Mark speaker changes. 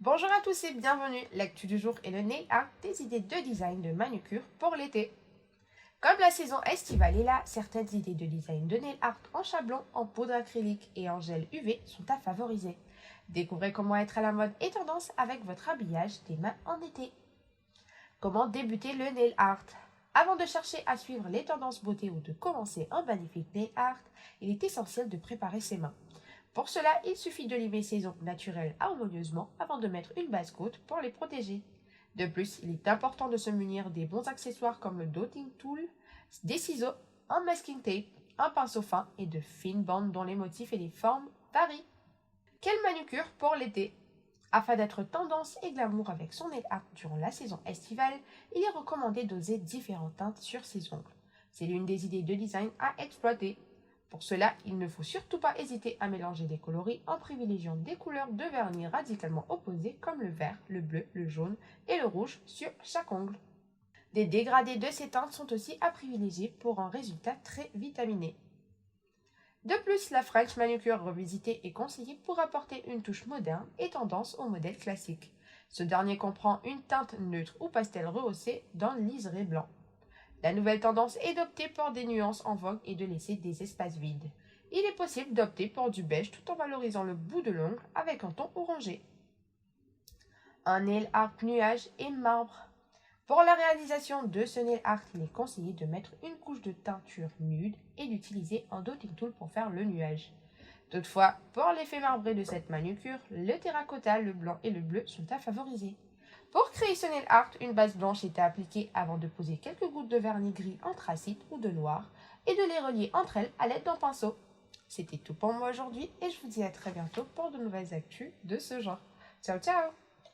Speaker 1: Bonjour à tous et bienvenue. L'actu du jour est le nail art, des idées de design de manucure pour l'été. Comme la saison estivale est là, certaines idées de design de nail art en chablon, en poudre acrylique et en gel UV sont à favoriser. Découvrez comment être à la mode et tendance avec votre habillage des mains en été. Comment débuter le nail art? Avant de chercher à suivre les tendances beauté ou de commencer un magnifique nail art, il est essentiel de préparer ses mains. Pour cela, il suffit de limer ses ongles naturels harmonieusement avant de mettre une base-coat pour les protéger. De plus, il est important de se munir des bons accessoires comme le dotting tool, des ciseaux, un masking tape, un pinceau fin et de fines bandes dont les motifs et les formes varient. Quelle manucure pour l'été? Afin d'être tendance et glamour avec son nail art durant la saison estivale, il est recommandé d'oser différentes teintes sur ses ongles. C'est l'une des idées de design à exploiter. Pour cela, il ne faut surtout pas hésiter à mélanger des coloris en privilégiant des couleurs de vernis radicalement opposées comme le vert, le bleu, le jaune et le rouge sur chaque ongle. Des dégradés de ces teintes sont aussi à privilégier pour un résultat très vitaminé. De plus, la French manucure revisitée est conseillée pour apporter une touche moderne et tendance au modèle classique. Ce dernier comprend une teinte neutre ou pastel rehaussée d'un liseré blanc. La nouvelle tendance est d'opter pour des nuances en vogue et de laisser des espaces vides. Il est possible d'opter pour du beige tout en valorisant le bout de l'ongle avec un ton orangé. Un nail art nuage et marbre. Pour la réalisation de ce nail art, il est conseillé de mettre une couche de teinture nude et d'utiliser un dotting tool pour faire le nuage. Toutefois, pour l'effet marbré de cette manucure, le terracotta, le blanc et le bleu sont à favoriser. Pour créer ce nail art, une base blanche était appliquée avant de poser quelques gouttes de vernis gris anthracite ou de noir et de les relier entre elles à l'aide d'un pinceau. C'était tout pour moi aujourd'hui et je vous dis à très bientôt pour de nouvelles actus de ce genre. Ciao ciao!